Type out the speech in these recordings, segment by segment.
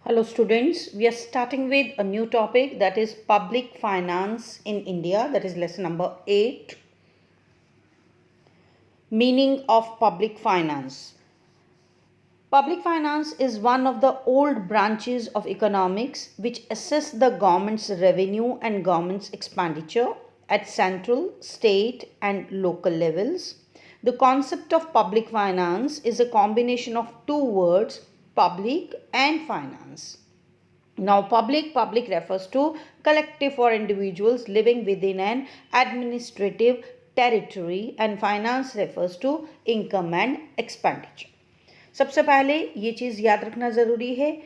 Hello students, we are starting with a new topic, that is public finance in India, that is lesson number 8. Meaning of public finance. Public finance is one of the old branches of economics which assess the government's revenue and government's expenditure at central, state and local levels. The concept of public finance is a combination of two words, public and finance. Now, public refers to collective or individuals living within an administrative territory, and finance refers to income and expenditure. सबसे पहले ये चीज़ याद रखना ज़रूरी है,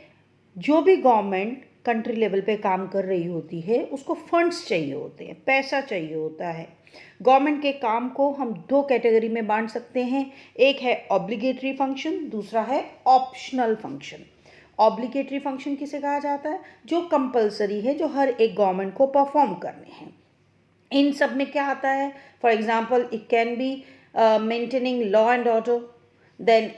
जो भी government country level पे काम कर रही होती है उसको फंड्स चाहिए होते हैं, पैसा चाहिए होता है। गवर्नमेंट के काम को हम दो कैटेगरी में बांट सकते हैं, एक है ऑब्लिगेटरी फंक्शन, दूसरा है ऑप्शनल फंक्शन। ऑब्लिगेटरी फंक्शन किसे कहा जाता है? जो कंपलसरी है, जो हर एक गवर्नमेंट को परफॉर्म करने हैं। इन सब में क्या आता है? For example it can be maintaining law and order, then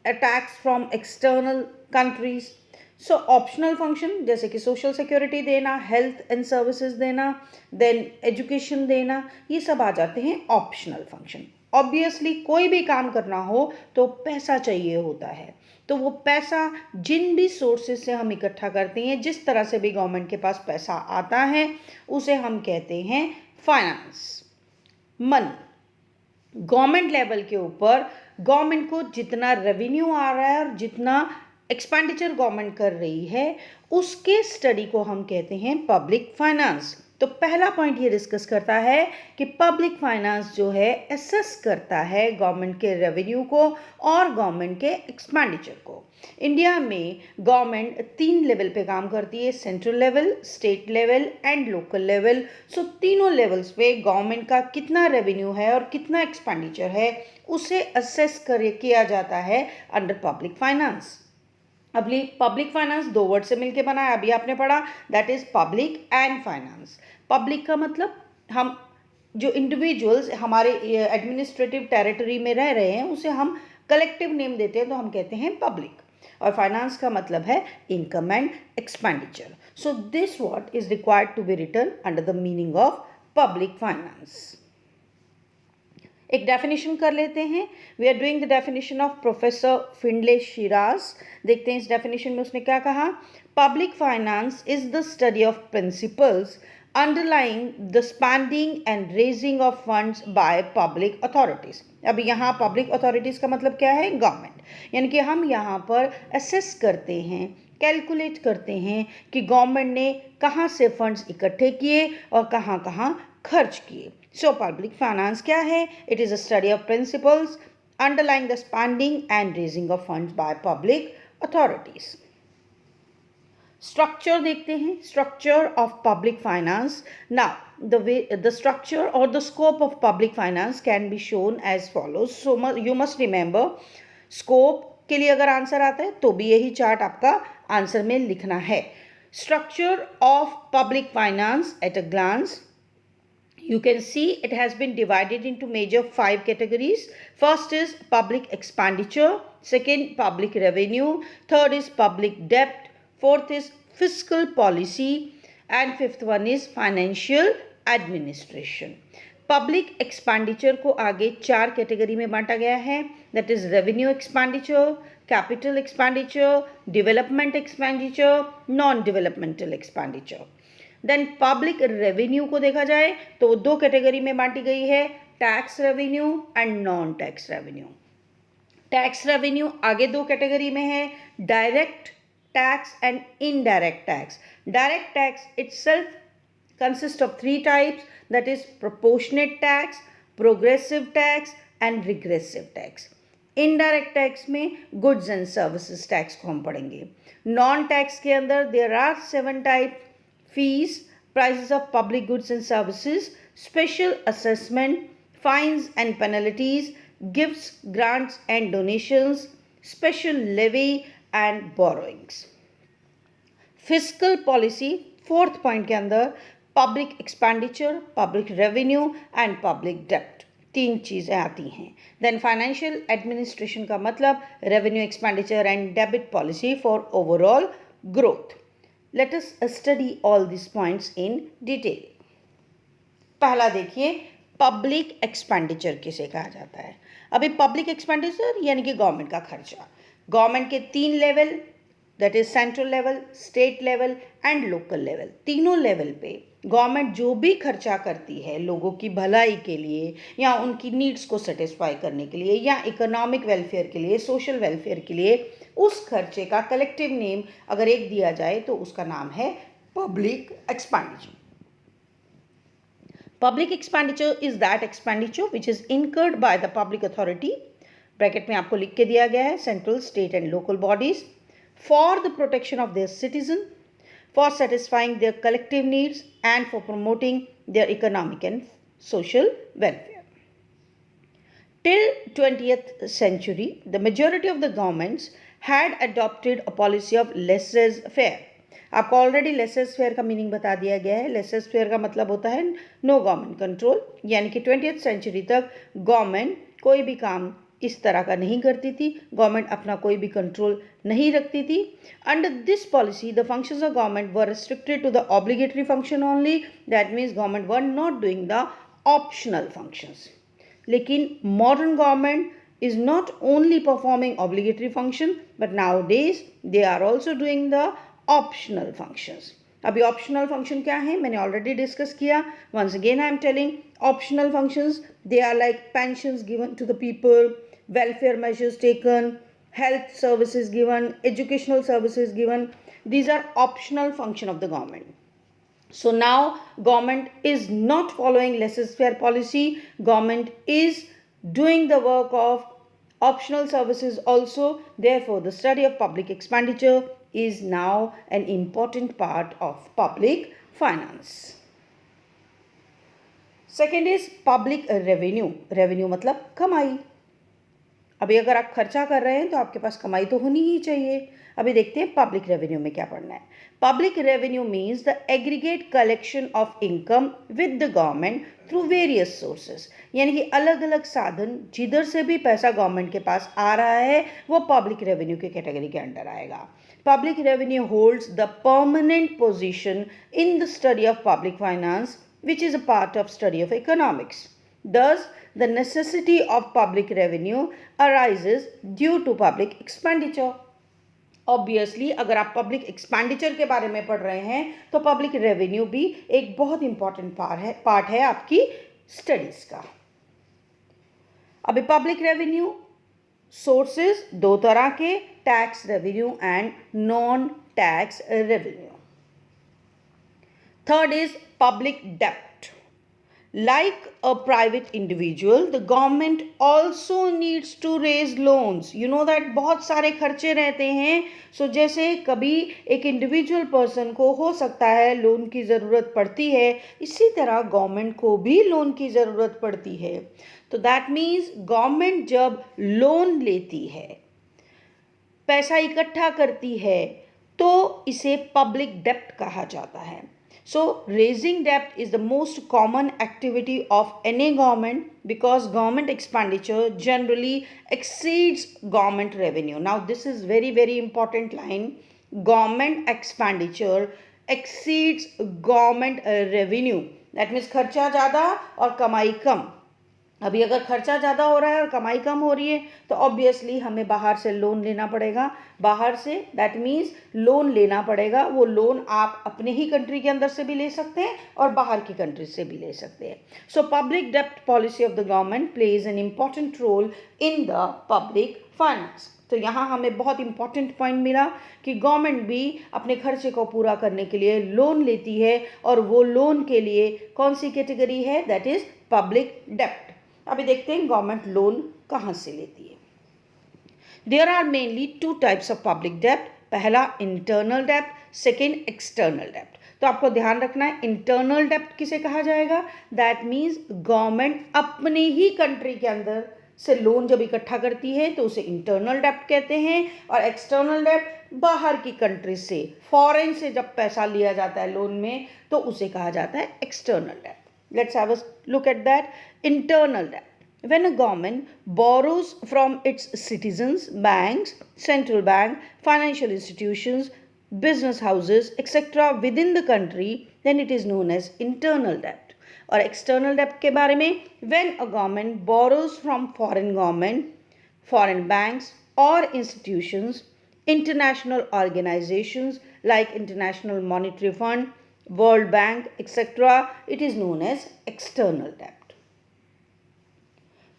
attacks from external countries. So optional function जैसे कि सोशल सिक्योरिटी देना, हेल्थ एंड सर्विसेज देना, देन एजुकेशन देना, ये सब आ जाते हैं ऑप्शनल फंक्शन। ऑब्वियसली कोई भी काम करना हो तो पैसा चाहिए होता है, तो वो पैसा जिन भी सोर्सेज से हम इकट्ठा करते हैं, जिस तरह से भी गवर्नमेंट के पास पैसा आता है, उसे हम कहते हैं फाइनेंस, मनी। गवर्नमेंट लेवल के ऊपर गवर्नमेंट को जितना रेवेन्यू आ रहा है और जितना एक्सपेंडिचर गवर्नमेंट कर रही है, उसके स्टडी को हम कहते हैं पब्लिक फाइनेंस। तो पहला पॉइंट ये डिस्कस करता है कि पब्लिक फाइनेंस जो है असेस करता है गवर्नमेंट के रेवेन्यू को और गवर्नमेंट के एक्सपेंडिचर को। इंडिया में गवर्नमेंट 3 लेवल पे काम करती है, central level, state level and local level. So तीनों लेवल्स पे गवर्नमेंट का कितना रेवेन्यू है और कितना एक्सपेंडिचर है उसे असेस किया जाता है अंडर पब्लिक फाइनेंस। अभी पब्लिक फाइनेंस दो वर्ड से मिलकर बना है, अभी आपने पढ़ा, that is public and finance. Public का मतलब हम जो इंडिविजुअल्स हमारे एडमिनिस्ट्रेटिव टेरिटरी में रह रहे हैं उसे हम कलेक्टिव नेम देते हैं, तो हम कहते हैं पब्लिक। और फाइनेंस का मतलब है income and expenditure. So this word is required to be written under the meaning of public finance. एक डेफिनेशन कर लेते हैं। We are doing the definition of professor Findlay Shirras. देखते हैं इस डेफिनेशन में उसने क्या कहा। Public finance is the study of principles underlying the spending and raising of funds by public authorities. अब यहाँ पब्लिक अथॉरिटीज का मतलब क्या है? गवर्नमेंट। यानी कि हम यहाँ पर असेस करते हैं, कैलकुलेट करते हैं कि गवर्नमेंट ने कहाँ से फंड्स इकट्ठे किए और कहाँ कहाँ खर्च किए। सो पब्लिक फाइनेंस क्या है? It is a study of principles underlying the spending and raising of funds by public authorities. Structure देखते हैं, structure of public finance. Now the structure or the scope of public finance can be shown as follows. So you must remember, scope के लिए अगर answer आता है तो भी यही चार्ट आपका आंसर में लिखना है। Structure of public finance at a glance, you can see it has been divided into major 5 categories. First is public expenditure, second public revenue, third is public debt, fourth is fiscal policy and fifth one is financial administration. Public expenditure को आगे 4 category में बांटा गया है, that is revenue expenditure, capital expenditure, development expenditure, non developmental expenditure. Then public revenue को देखा जाए तो 2 कैटेगरी में बांटी गई है, tax revenue and non tax revenue. Tax revenue आगे 2 कैटेगरी में है, direct tax and indirect tax. Direct tax itself consists of 3 types, that is proportionate tax, progressive tax and regressive tax. Indirect tax में goods and services tax को हम पढ़ेंगे। Non tax के अंदर there are 7 type, fees, prices of public goods and services, special assessment, fines and penalties, gifts, grants and donations, special levy and borrowings. Fiscal policy 4th point के अंदर public expenditure, public revenue and public डेप्ट, 3 चीज़ें आती हैं। Then financial administration का मतलब revenue expenditure and debit policy for overall growth. Let us study all these points in detail. पहला देखिए, पब्लिक एक्सपेंडिचर किसे कहा जाता है। अभी पब्लिक एक्सपेंडिचर यानी कि गवर्नमेंट का खर्चा। गवर्नमेंट के 3 level, that is central level, state level and local level, तीनों लेवल पे गवर्नमेंट जो भी खर्चा करती है लोगों की भलाई के लिए या उनकी नीड्स को सेटिस्फाई करने के लिए या इकोनॉमिक वेलफेयर के लिए, सोशल वेलफेयर के लिए, उस खर्चे का कलेक्टिव नेम अगर एक दिया जाए तो उसका नाम है public expenditure. Public expenditure is that expenditure which is incurred by the public authority, bracket में आपको लिख के दिया गया है, central, state and local bodies, for the protection of their citizen, for satisfying their collective needs and for promoting their economic and social welfare. Till 20th century, the majority of the governments had adopted a policy of laissez-faire. आपको already laces fair का meaning बता दिया गया है। Laces fair का मतलब होता है नो गवर्नमेंट कंट्रोल, यानी कि 20th सेंचुरी तक गवर्नमेंट कोई भी काम इस तरह का नहीं करती थी, गवर्नमेंट अपना कोई भी कंट्रोल नहीं रखती थी. Under this policy the functions of government were restricted to the obligatory function only, that means government were not doing the optional functions. लेकिन modern government is not only performing obligatory function but nowadays they are also doing the optional functions. अभी optional function क्या है मैंने already discuss किया. Once again I am telling, optional functions they are like pensions given to the people, welfare measures taken, health services given, educational services given. These are optional function of the government. So now government is not following laissez-faire policy. Government is doing the work of optional services also. Therefore, the study of public expenditure is now an important part of public finance. Second is public revenue. Revenue मतलब कमाई. अभी अगर आप खर्चा कर रहे हैं तो आपके पास कमाई तो होनी ही चाहिए. अभी देखते हैं पब्लिक रेवेन्यू में क्या पढ़ना है. Public revenue means the aggregate collection of income with the government through various sources, यानी कि अलग अलग साधन जिधर से भी पैसा गवर्नमेंट के पास आ रहा है वो पब्लिक रेवेन्यू के कैटेगरी के अंडर आएगा. Public revenue holds the permanent position in the study of public finance which is a part of study of economics. Thus, the necessity of public revenue arises due to public expenditure. Obviously, अगर आप public expenditure के बारे में पढ़ रहे हैं तो public revenue भी एक बहुत इंपॉर्टेंट पार्ट है आपकी स्टडीज का. अभी पब्लिक रेवेन्यू सोर्सेज दो तरह के, tax revenue and non tax revenue. Third is public debt. Like a private individual, the government also needs to raise loans. You know that बहुत सारे खर्चे रहते हैं. So जैसे कभी एक इंडिविजुअल पर्सन को हो सकता है लोन की ज़रूरत पड़ती है, इसी तरह गवर्नमेंट को भी लोन की ज़रूरत पड़ती है. तो दैट मीन्स गवर्नमेंट जब लोन लेती है, पैसा इकट्ठा करती है, तो इसे पब्लिक डेप्ट कहा जाता है. So, raising debt is the most common activity of any government because government expenditure generally exceeds government revenue. Now, this is very, very important line. Government expenditure exceeds government revenue. That means खर्चा ज़्यादा और कमाई कम. अभी अगर खर्चा ज़्यादा हो रहा है और कमाई कम हो रही है तो ऑब्वियसली हमें बाहर से लोन लेना पड़ेगा. बाहर से दैट मीन्स लोन लेना पड़ेगा. वो लोन आप अपने ही कंट्री के अंदर से भी ले सकते हैं और बाहर की कंट्री से भी ले सकते हैं. सो पब्लिक डेप्ट policy of the government plays an important role in the public finance. तो यहाँ हमें बहुत इंपॉर्टेंट पॉइंट मिला कि गवर्नमेंट भी अपने खर्चे को पूरा करने के लिए लोन लेती है और वो लोन के लिए कौन सी कैटेगरी है, दैट इज पब्लिक डेप्ट. अभी देखते हैं गवर्नमेंट लोन कहाँ से लेती है. There are mainly two types of public डेप्ट. पहला इंटरनल डेप्ट, सेकेंड एक्सटर्नल डेप्ट. तो आपको ध्यान रखना है इंटरनल डेप्ट किसे कहा जाएगा, दैट मीन्स गवर्नमेंट अपने ही कंट्री के अंदर से लोन जब इकट्ठा करती है तो उसे इंटरनल डेप्ट कहते हैं. और एक्सटर्नल डेप्ट बाहर की कंट्री से, फॉरेन से जब पैसा लिया जाता है लोन में तो उसे कहा जाता है एक्सटर्नल डेप्ट. Let's have a look at that. Internal debt. When a government borrows from its citizens, banks, central bank, financial institutions, business houses, etc. within the country, then it is known as internal debt. और external debt के बारे में, when a government borrows from foreign government, foreign banks or institutions, international organizations like International Monetary Fund, World Bank, etc., it is known as external debt.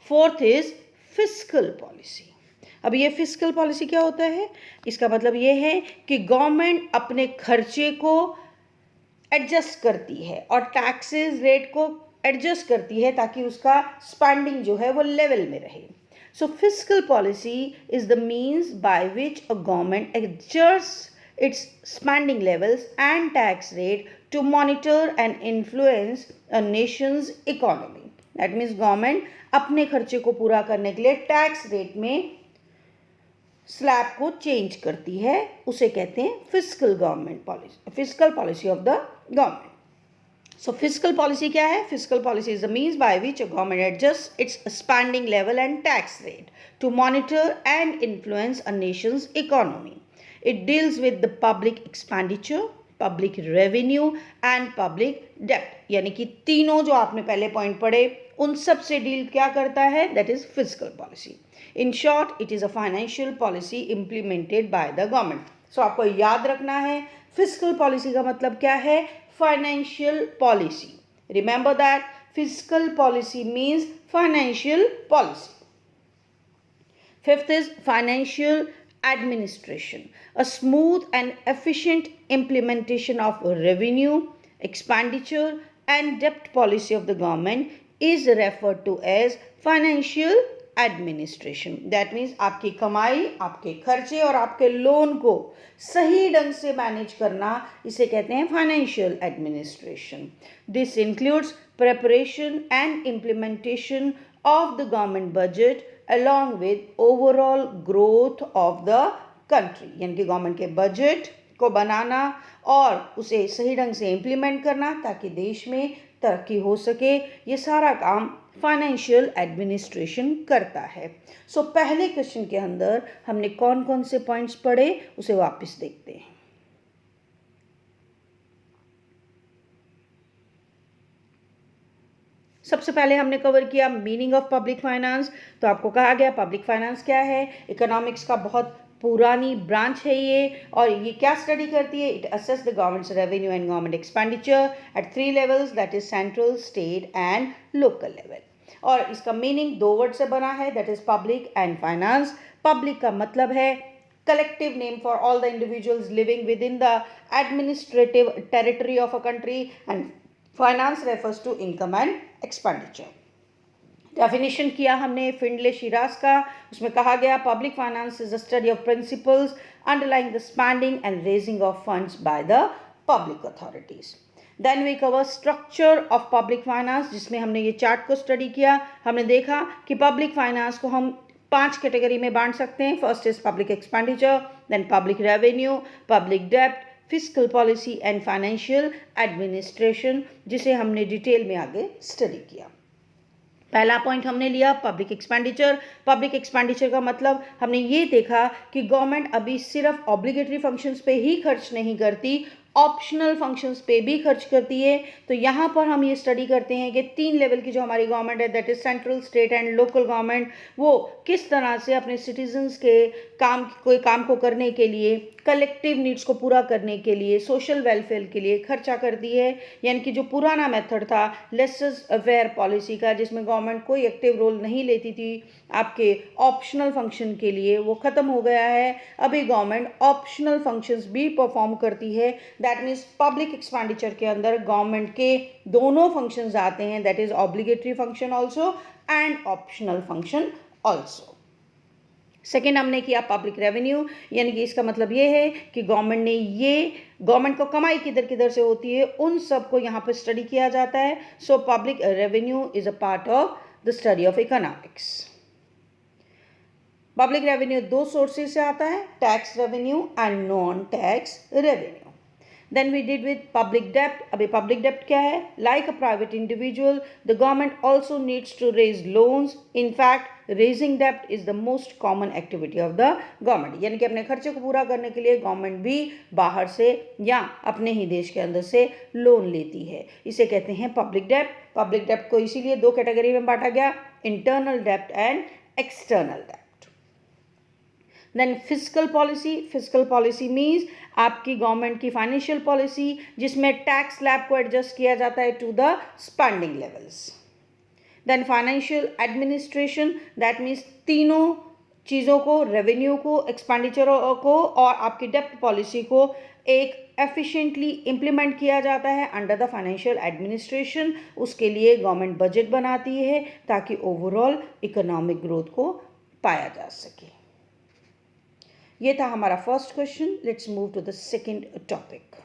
Fourth is fiscal policy. अब ये fiscal policy क्या होता है? इसका मतलब ये है कि गवर्नमेंट अपने खर्चे को एडजस्ट करती है और टैक्सेस रेट को एडजस्ट करती है ताकि उसका स्पेंडिंग जो है वो लेवल में रहे. So fiscal policy is the means by which a government adjust its spending levels and tax rate to monitor and influence a nation's economy. That means government अपने खर्चे को पूरा करने के लिए टैक्स रेट में स्लैब को चेंज करती है, उसे कहते हैं fiscal government policy, fiscal policy of the government. So fiscal policy क्या है? Fiscal policy is the means by which a government adjust its spending level and tax rate to monitor and influence a nation's economy. It deals with the public expenditure, public revenue and public debt. यानी कि तीनों जो आपने पहले point पढ़े उन सब से डील क्या करता है? That is fiscal policy. In short, it is a financial policy implemented by the government. So आपको याद रखना है fiscal policy का मतलब क्या है? Financial policy. Remember that fiscal policy means financial policy. Fifth is financial administration, a smooth and efficient implementation of revenue, expenditure and debt policy of the government is referred to as financial administration. That means आपकी कमाई, आपके खर्चे और आपके loan को सही ढंग से मैनेज करना, इसे कहते हैं financial administration. This includes preparation and implementation of the government budget along with overall growth of the country. यानी कि गवर्नमेंट के बजट को बनाना और उसे सही ढंग से इम्प्लीमेंट करना ताकि देश में तरक्की हो सके, ये सारा काम फाइनेंशियल एडमिनिस्ट्रेशन करता है. सो पहले क्वेश्चन के अंदर हमने कौन कौन से पॉइंट्स पढ़े उसे वापस देखते हैं. सबसे पहले हमने कवर किया मीनिंग ऑफ पब्लिक फाइनेंस. तो आपको कहा गया पब्लिक फाइनेंस क्या है? इकोनॉमिक्स का बहुत पुरानी ब्रांच है ये, और ये क्या स्टडी करती है? It assess the government's revenue and government expenditure at 3 levels, that is central, state and local level. और इसका मीनिंग 2 वर्ड से बना है, that is public and finance. Public का मतलब है collective name for all the individuals living within the administrative territory of a country, and finance refers to income and expenditure. Definition किया हमने फिंडले शिराज का, उसमें कहा गया public finance is the study of principles underlying the spending and raising of funds by the public authorities. Then we cover structure of public finance, जिसमें हमने ये chart को स्टडी किया. हमने देखा कि पब्लिक फाइनेंस को हम 5 कैटेगरी में बांट सकते हैं. First is public expenditure, then public revenue, public डेप्ट, fiscal policy and financial administration, जिसे हमने डिटेल में आगे स्टडी किया. पहला पॉइंट हमने लिया पब्लिक एक्सपेंडिचर. पब्लिक एक्सपेंडिचर का मतलब हमने ये देखा कि गवर्नमेंट अभी सिर्फ ऑब्लिगेटरी फंक्शंस पे ही खर्च नहीं करती, ऑप्शनल फंक्शंस पे भी खर्च करती है. तो यहाँ पर हम ये स्टडी करते हैं कि 3 लेवल की जो हमारी गवर्नमेंट है, that is central, state and local government, वो किस तरह से अपने सिटीजन्स के काम को करने के लिए, कलेक्टिव नीड्स को पूरा करने के लिए, सोशल वेलफेयर के लिए खर्चा करती है. यानी कि जो पुराना मेथड था लेसर अफेयर पॉलिसी का, जिसमें गवर्नमेंट कोई एक्टिव रोल नहीं लेती थी आपके ऑप्शनल फंक्शन के लिए, वो ख़त्म हो गया है. अभी गवर्नमेंट ऑप्शनल फंक्शंस भी परफॉर्म करती है. दैट मीन्स पब्लिक एक्सपेंडिचर के अंदर गवर्नमेंट के दोनों फंक्शंस आते हैं, that is obligatory function also and optional function also. Second हमने किया पब्लिक रेवेन्यू, यानी कि इसका मतलब ये है कि गवर्नमेंट को कमाई किधर किधर से होती है उन सब को यहाँ पर स्टडी किया जाता है. So public revenue is a part of the study of economics. Public revenue 2 sources से आता है, tax revenue and non tax revenue. Then we did with public debt. अभी public debt क्या है? Like a private individual, the government also needs to raise loans. In fact, raising debt is the most common activity of the government. यानी कि अपने खर्चे को पूरा करने के लिए गवर्नमेंट भी बाहर से या अपने ही देश के अंदर से लोन लेती है. इसे कहते हैं पब्लिक डेप्ट. पब्लिक डेप्ट को इसीलिए दो कैटेगरी में बांटा गया, internal dept and external dept. Then physical policy means आपकी गवर्नमेंट की फाइनेंशियल पॉलिसी जिसमें टैक्स स्लैब को एडजस्ट किया जाता है to the spending levels. Then financial administration, that means तीनों चीज़ों को, रेवेन्यू को, एक्सपेंडिचर को और आपकी डेप्ट पॉलिसी को एक एफिशिएंटली इम्प्लीमेंट किया जाता है अंडर द फाइनेंशियल एडमिनिस्ट्रेशन. उसके लिए गवर्नमेंट बजट बनाती है ताकि ओवरऑल इकोनॉमिक ग्रोथ को पाया जा सके. ये था हमारा first question. Let's move to the second topic.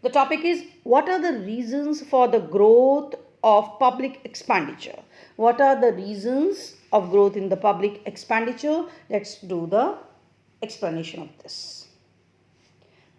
The topic is what are the reasons for the growth of public expenditure. What are the reasons of growth in the public expenditure. Let's do the explanation of this.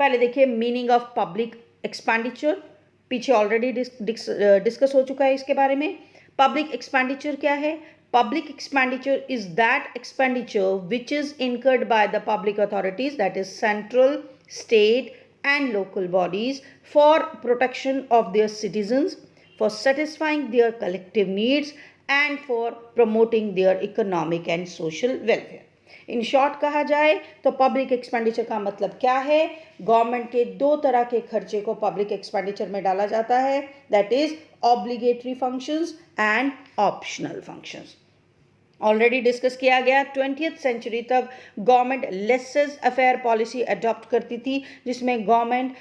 पहले देखिए meaning of public expenditure. पीछे already discuss हो चुका है इसके बारे में. Public expenditure क्या है? Public expenditure is that expenditure which is incurred by the public authorities, that is central, state and local bodies, for protection of their citizens, for satisfying their collective needs and for promoting their economic and social welfare. In short कहा जाए तो public expenditure का मतलब क्या है? Government के दो तरह के खर्चे को पब्लिक एक्सपेंडिचर में डाला जाता है, that is obligatory functions and optional functions. Already discuss किया गया. 20th सेंचुरी तक government laces affair policy adopt करती थी जिसमें गवर्नमेंट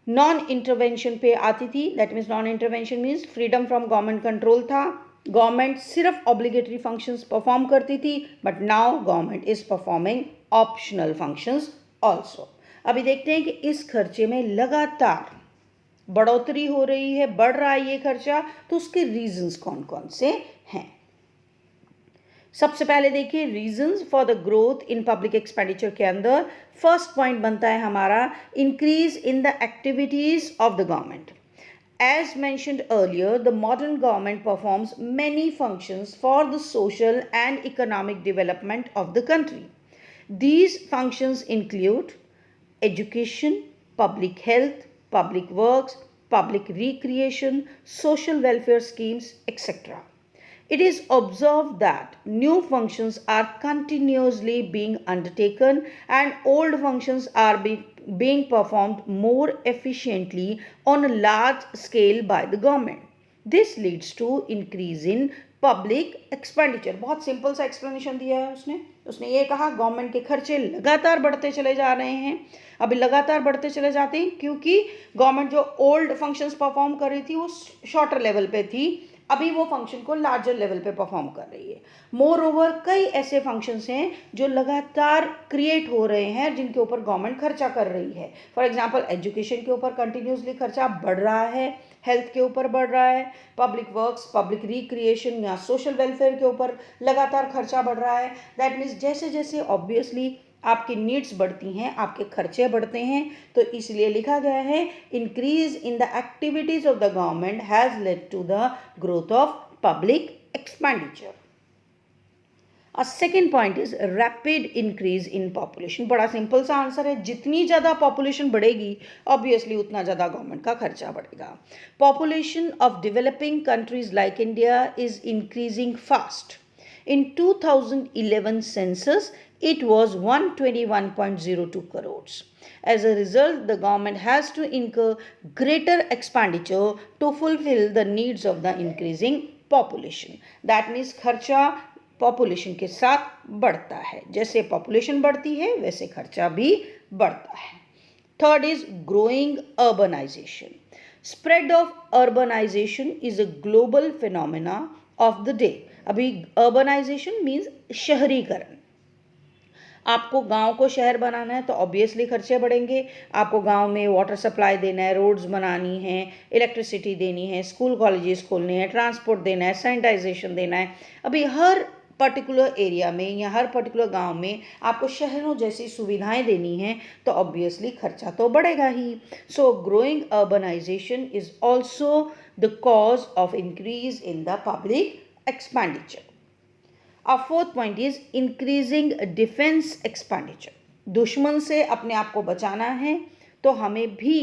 नॉन इंटरवेंशन पे आती थी. That means non intervention means freedom from government control था. गवर्नमेंट सिर्फ ऑब्लिगेटरी फंक्शंस परफॉर्म करती थी, but now government is performing optional functions also. अभी देखते हैं कि इस खर्चे में लगातार बढ़ोतरी हो रही है, बढ़ रहा है ये खर्चा, तो उसके रीजंस कौन कौन से हैं. सबसे पहले देखिए reasons for the growth in public expenditure के अंदर फर्स्ट पॉइंट बनता है हमारा increase in the activities of the government. As mentioned earlier, the modern government performs many functions for the social and economic development of the country. These functions include education, public health, public works, public recreation, social welfare schemes, etc. It is observed that new functions are continuously being undertaken and old functions are being performed more efficiently on a large scale by the government. This leads to increase in public expenditure. बहुत simple सा explanation दिया है उसने ये कहा government के खर्चे लगातार बढ़ते चले जा रहे हैं. अभी लगातार बढ़ते चले जाते हैं क्योंकि गवर्नमेंट जो ओल्ड फंक्शंस परफॉर्म कर रही थी वो शॉर्टर लेवल पे थी, अभी वो फंक्शन को लार्जर लेवल पे परफॉर्म कर रही है. मोर ओवर कई ऐसे फंक्शंस हैं जो लगातार क्रिएट हो रहे हैं जिनके ऊपर गवर्नमेंट खर्चा कर रही है. फॉर एग्जांपल एजुकेशन के ऊपर कंटिन्यूसली खर्चा बढ़ रहा है, हेल्थ के ऊपर बढ़ रहा है, पब्लिक वर्क्स, पब्लिक रिक्रिएशन या सोशल वेलफेयर के ऊपर लगातार खर्चा बढ़ रहा है. दैट मीन्स जैसे जैसे ऑब्वियसली आपकी नीड्स बढ़ती हैं, आपके खर्चे बढ़ते हैं, तो इसलिए लिखा गया है increase in the activities of the government has led to the growth of public expenditure. A second point is rapid increase in population. बड़ा सिंपल सा आंसर है, जितनी ज़्यादा पॉपुलेशन बढ़ेगी ऑब्वियसली उतना ज़्यादा गवर्नमेंट का खर्चा बढ़ेगा. Population of developing countries like India is increasing fast. In 2011 census, it was 121.02 crores. As a result, the government has to incur greater expenditure to fulfill the needs of the increasing population. That means खर्चा population के साथ बढ़ता है. जैसे population बढ़ती है वैसे खर्चा भी बढ़ता है. Third is growing urbanization. Spread of urbanization is a global phenomena of the day. अभी अर्बनाइजेशन मीन्स शहरीकरण. आपको गांव को शहर बनाना है तो ऑब्वियसली खर्चे बढ़ेंगे. आपको गांव में वाटर सप्लाई देना है, रोड्स बनानी है, इलेक्ट्रिसिटी देनी है, स्कूल कॉलेजेस खोलने हैं, ट्रांसपोर्ट देना है, सैनिटाइजेशन देना है. अभी हर पर्टिकुलर एरिया में या हर पर्टिकुलर गांव में आपको शहरों जैसी सुविधाएं देनी हैं तो ऑब्वियसली खर्चा तो बढ़ेगा ही. So growing urbanisation is also the cause of increase in the public expenditure. Our fourth point is increasing defense expenditure. दुश्मन से अपने आप को बचाना है तो हमें भी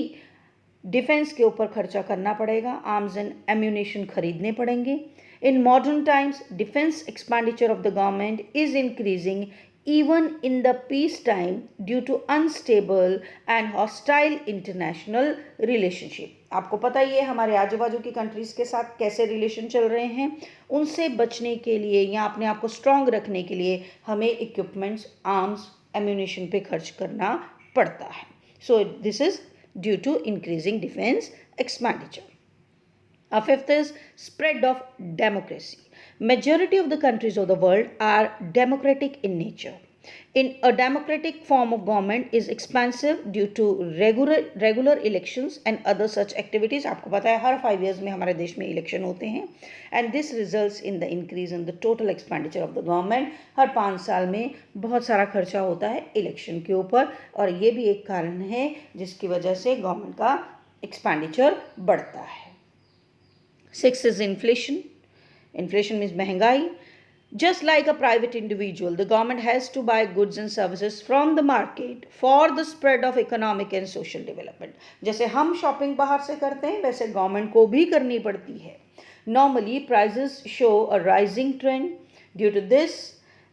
डिफेंस के ऊपर खर्चा करना पड़ेगा, आर्म्स एंड एम्यूनेशन खरीदने पड़ेंगे. In modern times defence expenditure of the government is increasing even in the peacetime due to unstable and hostile international relationship. आपको पता ही है हमारे आजू बाजू की कंट्रीज़ के साथ कैसे रिलेशन चल रहे हैं. उनसे बचने के लिए या अपने आप को स्ट्रॉन्ग रखने के लिए हमें इक्विपमेंट्स, आर्म्स, एम्यूनेशन पे खर्च करना पड़ता है. So this is due to increasing defence expenditure. Our fifth is spread of democracy. Majority of the countries of the world are democratic in nature. In a democratic form of government is expansive due to regular elections and other such activities. आपको पता है हर 5 years में हमारे देश में election होते हैं and this results in the increase in the total expenditure of the government. हर 5 साल में बहुत सारा खर्चा होता है इलेक्शन के ऊपर और ये भी एक कारण है जिसकी वजह से गवर्नमेंट का एक्सपेंडिचर बढ़ता है. 6 is inflation. Inflation means महंगाई. Just like a private individual, the government has to buy goods and services from the market for the spread of economic and social development. जैसे हम शॉपिंग बाहर से करते हैं वैसे गवर्नमेंट को भी करनी पड़ती है. Normally, prices show a rising trend. Due to this,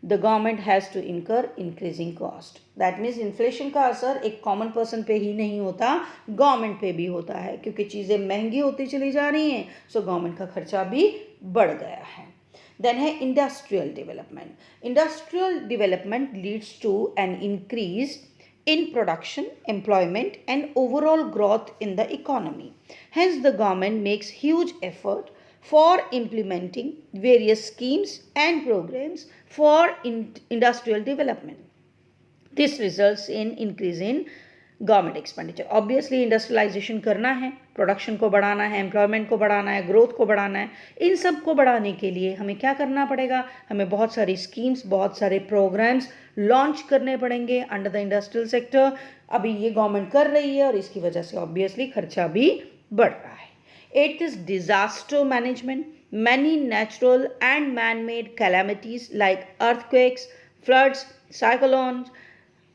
the government has to incur increasing cost. That means inflation का असर एक कॉमन पर्सन पे ही नहीं होता, गवर्नमेंट पे भी होता है क्योंकि चीज़ें महंगी होती चली जा रही हैं सो गवर्नमेंट का खर्चा भी बढ़ गया है. देन है industrial development. Industrial development leads to an increase in production, employment and overall growth in the economy. Hence, the government makes huge effort for implementing various schemes and programs for industrial development. This results in increase in government expenditure. Obviously industrialization करना है, production को बढ़ाना है, employment को बढ़ाना है, growth को बढ़ाना है. इन सब को बढ़ाने के लिए हमें क्या करना पड़ेगा, हमें बहुत सारी स्कीम्स, बहुत सारे प्रोग्राम्स लॉन्च करने पड़ेंगे अंडर द इंडस्ट्रियल सेक्टर. अभी ये गवर्नमेंट कर रही है और इसकी वजह से ऑब्वियसली खर्चा भी बढ़ रहा है. 8th is disaster management. Many natural and man-made calamities like earthquakes, floods, cyclones,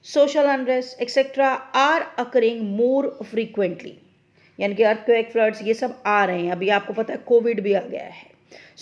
social unrest etc. are occurring more frequently. यानी कि earthquake, floods ये सब आ रहे हैं. अभी आपको पता है कोविड भी आ गया है.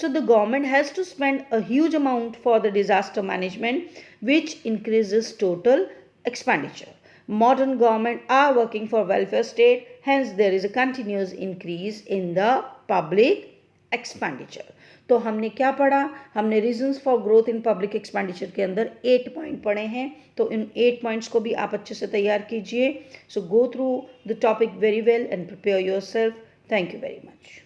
So the government has to spend a huge amount for the disaster management which increases total expenditure. Modern government are working for welfare state, hence there is a continuous increase in the public expenditure. तो हमने क्या पढ़ा, हमने reasons for growth in public expenditure के अंदर 8 point पढ़े हैं. तो इन 8 पॉइंट्स को भी आप अच्छे से तैयार कीजिए. So go through the topic very well and prepare yourself. Thank you very much.